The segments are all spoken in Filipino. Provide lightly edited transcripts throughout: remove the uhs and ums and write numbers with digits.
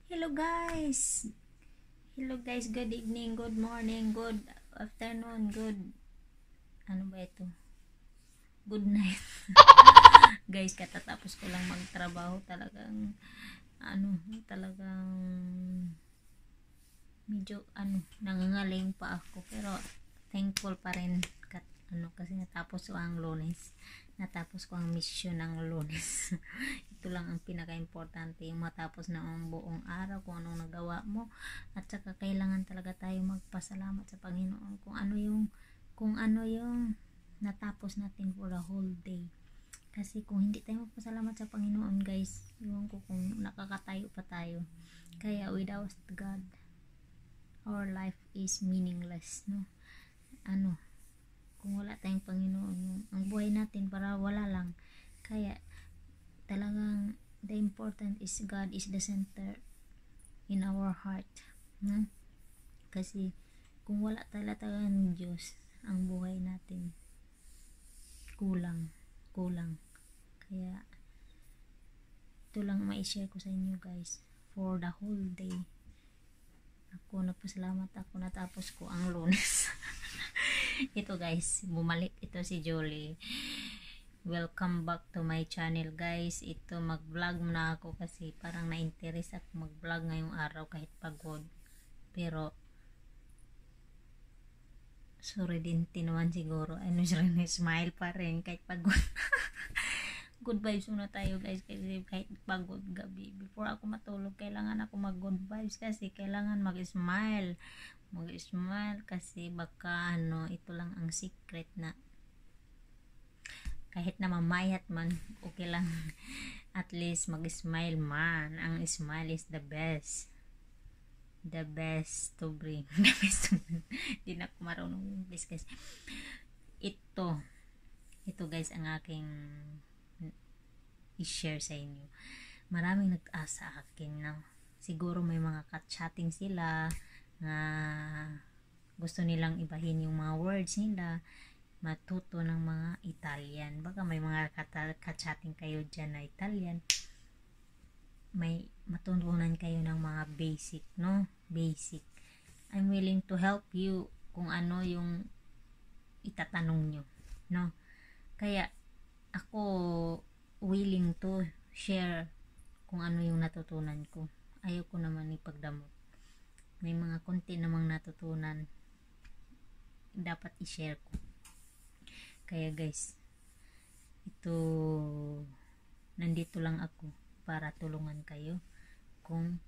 Hello guys! Hello guys, good evening, good morning, good afternoon, good... Ano ba ito? Good night. Guys, katatapos ko lang magtrabaho. Talagang medyo nangangaling pa ako. Pero thankful pa rin kasi natapos ko ang Lunes. Natapos ko ang mission ng Lunes. Ito lang ang pinaka-importante, yung matapos na ang buong araw, kung anong nagawa mo. At saka kailangan talaga tayo magpasalamat sa Panginoon kung ano yung natapos natin for the whole day. Kasi kung hindi tayo magpasalamat sa Panginoon, guys, iwan ko kung nakakatayo pa tayo. Kaya without God, our life is meaningless, no? Kung wala tayong Panginoon, ang buhay natin para wala lang. Kaya talagang the important is God is the center in our heart, no? Kasi kung wala talaga ng Diyos, ang buhay natin kulang. Kaya ito lang ma-share ko sa inyo, guys, for the whole day. Nagpasalamat ako, natapos ko ang Lunes. Ito guys, bumalik ito si Jolie. Welcome back to my channel, guys. Ito, mag-vlog muna ako kasi parang na-interest ako mag-vlog ngayong araw kahit pagod. Pero sorry din naman siguro. Smile pa rin kahit pagod. Good vibes muna tayo, guys, kasi kahit pagod gabi. Before ako matulog, kailangan ako mag-good vibes kasi kailangan mag-smile kasi baka ito lang ang secret na kahit na mamayat man, okay lang. At least mag-smile man. Ang smile is the best to bring. Di na ako marunong English, guys. Ito guys ang aking i-share sa inyo. Maraming nag-asa sa akin, no? Siguro may mga chat-chatting sila na gusto nilang ibahin yung mga words nila, matuto ng mga Italian. Baka may mga ka-chatting kayo dyan na Italian, may matutunan kayo ng mga basic, no? Basic. I'm willing to help you kung ano yung itatanong nyo, no? Kaya ako willing to share kung ano yung natutunan ko. Ayoko naman ipagdamot. May mga konti namang natutunan, dapat i-share ko. Kaya guys, nandito lang ako para tulungan kayo kung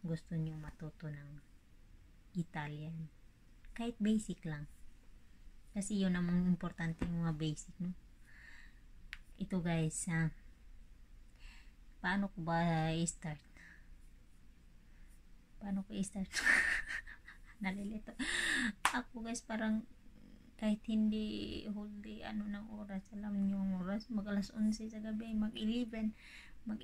gusto niyo matuto ng Italian. Kahit basic lang. Kasi yun namang importante, yung mga basic, no? Ito guys, paano ko i-start? Nalilito ako, guys. Parang kahit hindi whole day ng oras, alam niyo yung oras, mag alas 11 sa gabi, mag 11 10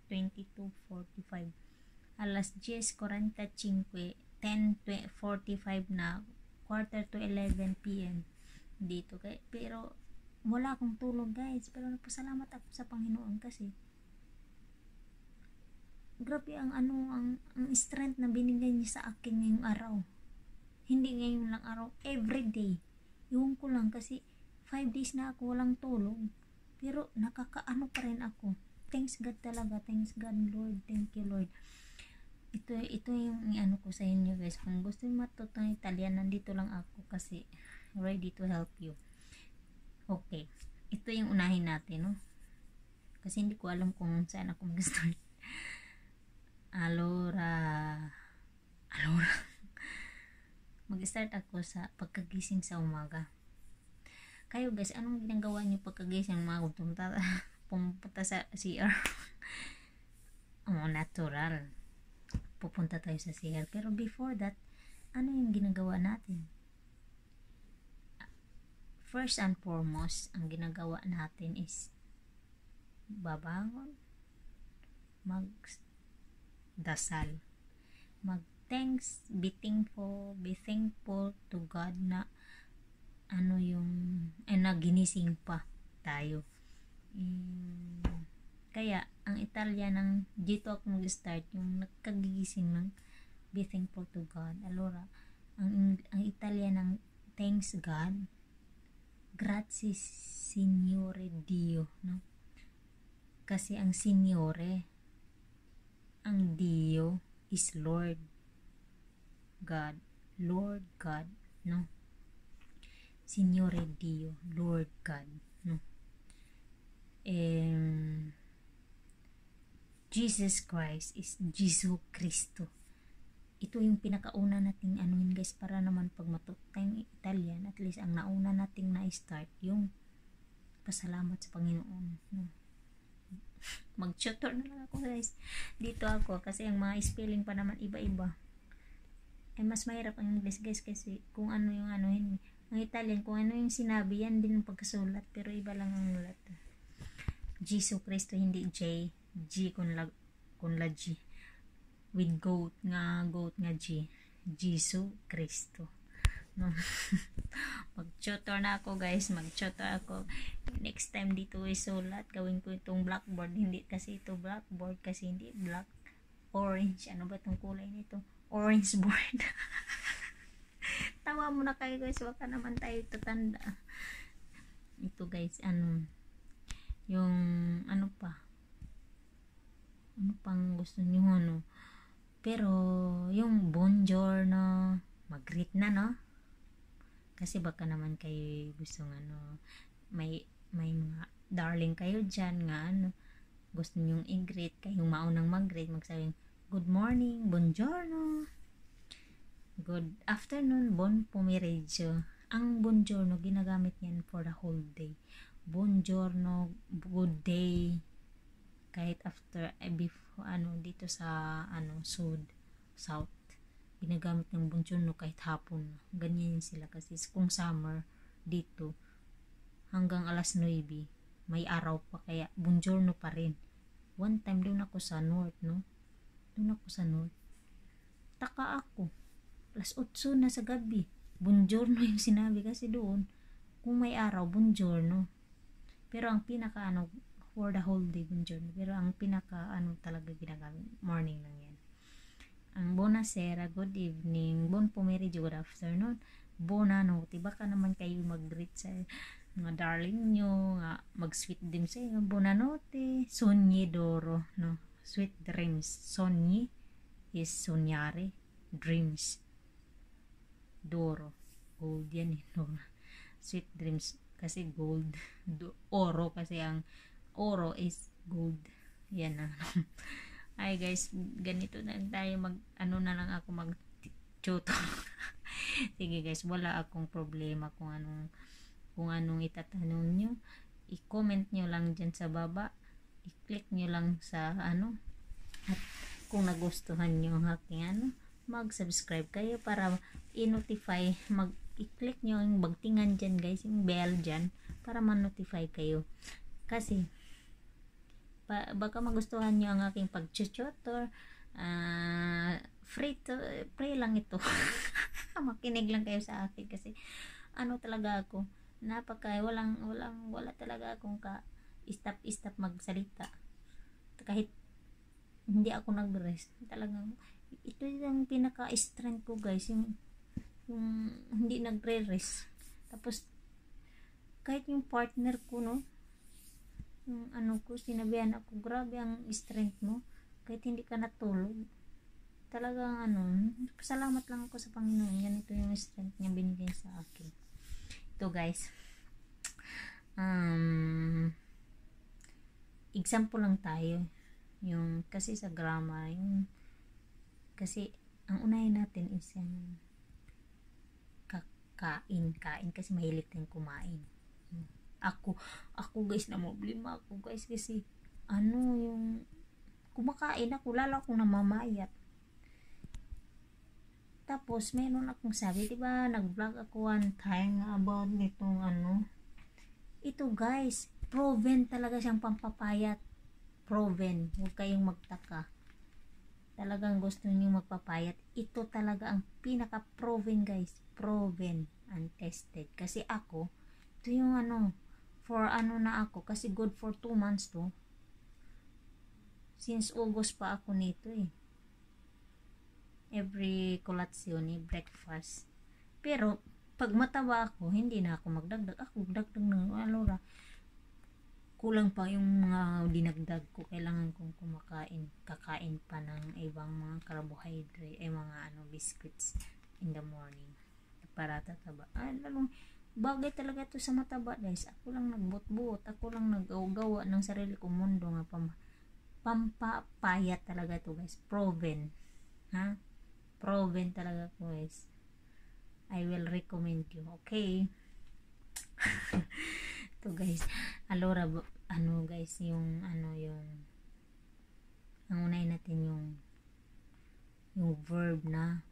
22:45, alas 10:45, 10:45 na, quarter to 11 p.m. dito. Pero wala akong tulog, guys. Pero nagpasalamat ako sa Panginoon kasi grabe ang strength na binigay niya sa akin ngayong araw. Hindi ngayon lang araw, every day. Iwan ko lang kasi 5 days na ako walang tulog. Pero nakakaano pa rin ako. Thanks God talaga. Thanks God, Lord. Thank you, Lord. Ito yung ko sa inyo, guys. Kung gusto niyo matuto ng Italian, nandito lang ako kasi ready to help you. Okay. Ito yung unahin natin, no? Kasi hindi ko alam kung saan ako mag-start. Allora mag-start ako sa pagkagising sa umaga. Kayo, guys, anong ginagawa niyo pagkagising umaga? Pumunta sa CR? Natural, pupunta tayo sa CR. Pero before that, ano yung ginagawa natin? First and foremost, ang ginagawa natin is babangon, magdasal, mag-thanks, be thankful to God na ginising pa tayo. Kaya ang Italian ng dito ako mag-start yung nagkagigising ng be thankful to God. Allora ang Italian ng thanks God, grazie Signore Dio, no? Kasi ang Signore, ang Dio is Lord God, Lord God, no? Signore Dio, Lord God, no? Jesus Christ is Jesu Cristo. Ito yung pinakauna nating anuhin guys, para naman pag matuto tayong Italian, at least ang nauna nating na-start yung pasalamat sa Panginoon, no? Mag-tutor na lang ako guys dito ako, kasi ang mga spelling pa naman iba-iba. Ay mas mahirap ang English guys, kasi kung ano yung anuhin, ang Italian kung ano yung sinabi yan din ang pagkasulat, pero iba lang ang ulat. Jesu Cristo, hindi J, G kun la G, with goat nga G, Jesu Cristo, no? Mag-tutor na ako guys, mag-tutor ako next time dito isulat, gawin ko itong blackboard, hindi kasi ito blackboard, kasi hindi black, orange, ano ba itong kulay nito, orange board. Tawa mo na kayo guys, waka naman tayo tutanda. Ito guys, yung ano pang gusto niyo, ano, pero yung buongiorno, mag-greet na, no? Kasi baka naman kayo gusto may mga darling kayo dyan nga gusto nyong i-greet, kayong maunang mag-greet, magsabing good morning, buongiorno, good afternoon, buon pomeriggio. Ang buongiorno ginagamit yan for the whole day. Buongiorno, good day, kahit after before dito sa south, ginagamit ng buongiorno kahit hapon, ganyan sila, kasi kung summer dito hanggang alas 9 may araw pa, kaya buongiorno pa rin. One time doon ako sa north, taka ako, alas 8 na sa gabi, buongiorno yung sinabi, kasi doon kung may araw buongiorno, pero ang pinaka for the whole day buongiorno, pero ang pinaka talaga ginagamit morning lang yan. Ang buonasera, good evening, buon pomeriggio, good afternoon, buonanotte. Baka naman kayo mag-greet sa mga darling nyo, mag-sweet dreams sa inyo, buonanotte, sogni d'oro, no? Sweet dreams. Sogni is sognare, dreams d'oro, gold yan, no? Sweet dreams kasi gold, oro kasi ang oro is gold, yan na. Ay guys, ganito na tayo, na lang ako mag-tutor. Sige guys, wala akong problema kung anong itatanong nyo, i-comment nyo lang dyan sa baba, i-click nyo lang sa at kung nagustuhan nyo ang aking mag-subscribe kayo para i-notify, i-click nyo yung bagtingan dyan guys, yung bell dyan, para ma-notify kayo, kasi baka magustuhan nyo ang aking pag-tutor. Free lang ito. Makinig lang kayo sa akin, kasi talaga ako, wala talaga akong stop magsalita, kahit hindi ako nag-rest. Talagang ito yung pinaka-strength ko guys, yung hindi nagre-rest. Tapos kahit yung partner ko, no, yung sinabihan ako, grabe ang strength mo kahit hindi ka natulog. Talagang pasalamat lang ako sa Panginoon, yan ito yung strength niya binigay sa akin. Ito guys, example lang tayo, yung kasi sa grammar, kasi ang unahin natin is yung kain, kasi mahilig tayong kumain. Ako guys, na problema ako guys, kasi yung kumakain ako, lalo akong namamayat. Tapos meron akong sabi, diba nag-vlog ako one time about nitong ito guys, proven talaga siyang pampapayat, proven, huwag kayong magtaka. Talagang gusto niyo magpapayat, ito talaga ang pinaka proven guys, proven and tested. Kasi ako, ito yung for ano na ako, kasi good for 2 months to. Since August pa ako nito eh. Every kolatsyon, breakfast. Pero, pag mataba ako, hindi na ako magdagdag. Ako, dagdag ng alora. Kulang pa yung mga dinagdag ko. Kailangan kong kakain pa ng ibang mga carbohydrate, mga biscuits in the morning. Para tataba. Lalong, bagay talaga to sa mataba, guys. Ako lang nagbut-but. Ako lang nagawa ng sarili kong mundo nga pampapayat talaga to, guys. Proven. Ha? Proven talaga ko, guys. I will recommend you. Okay? To, guys. Alora, guys, yung ang unahin natin yung verb na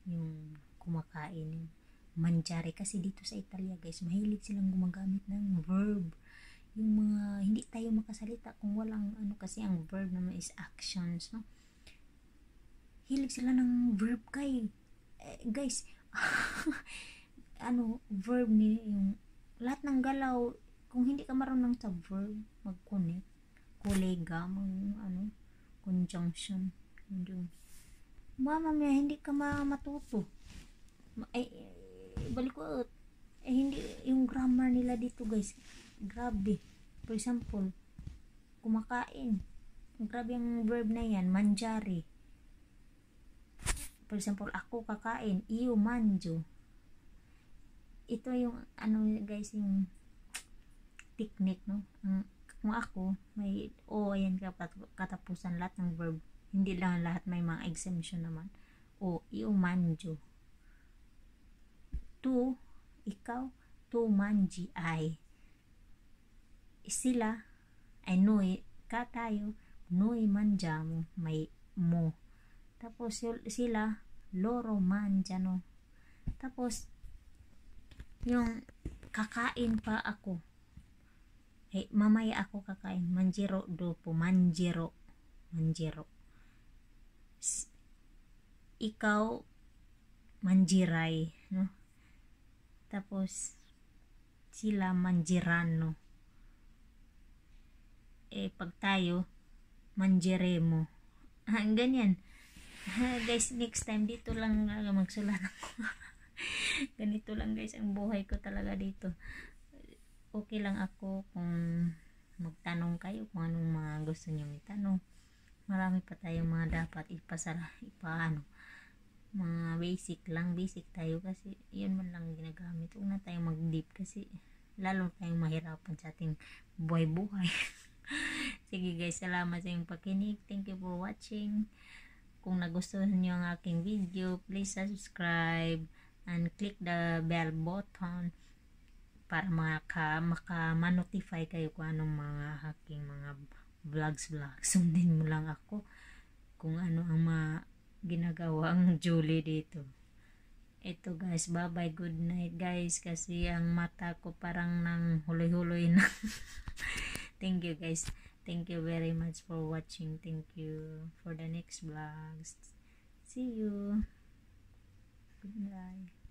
yung kumakain, mangiare. Kasi dito sa Italia, guys, mahilig silang gumagamit ng verb. Yung mga hindi tayo makasalita kung walang kasi ang verb naman is actions, no? Hilig sila ng verb guys. Verb ni yung lahat ng galaw. Kung hindi ka marunong sa verb, mag-connect, kolega, conjunction. Mamaya hindi ka matuto. Balik ko hindi yung grammar nila dito, guys. Grabe. For example, kumakain. Grabe ang verb na yan, mangiare. For example, ako kakain, io mangio. Ito yung guys, yung technique, no? Kung ako, may ayan katapusan lahat ng verb. Hindi lang lahat, may mga exemption naman. Io mangio. Tu, ikaw, tu mangi, ay. Sila, ay noi, tayo, noi mangiamo, may mo. Tapos sila, loro mangiano. Tapos, yung kakain pa ako. Mamaya ako kakain. Manjiro dopo. Manjiro. Ikaw, manjiray. No? Tapos, sila manjirano. Pag tayo, manjiremo. Ganyan. Guys, next time dito lang magsulat ako. Ganito lang, guys, ang buhay ko talaga dito. Okay lang ako kung magtanong kayo kung anong mga gusto niyo itanong. Marami pa tayong mga dapat mga basic tayo, kasi yun man lang ginagamit. Huwag na tayong mag-deep kasi lalo tayong mahirapan sa ating buhay-buhay. Sige, guys, salamat sa inyong pakinig. Thank you for watching. Kung nagustuhan niyo ang aking video, please subscribe and click the bell button para maka-notify kayo kung anong mga aking mga vlogs. Sundin mo lang ako kung ano ang ginagawa ang Julie dito. Ito, guys, bye bye, good night, guys, kasi ang mata ko parang nang huloy-huloy na. Thank you, guys. Thank you very much for watching. Thank you for the next vlogs. See you. Goodbye.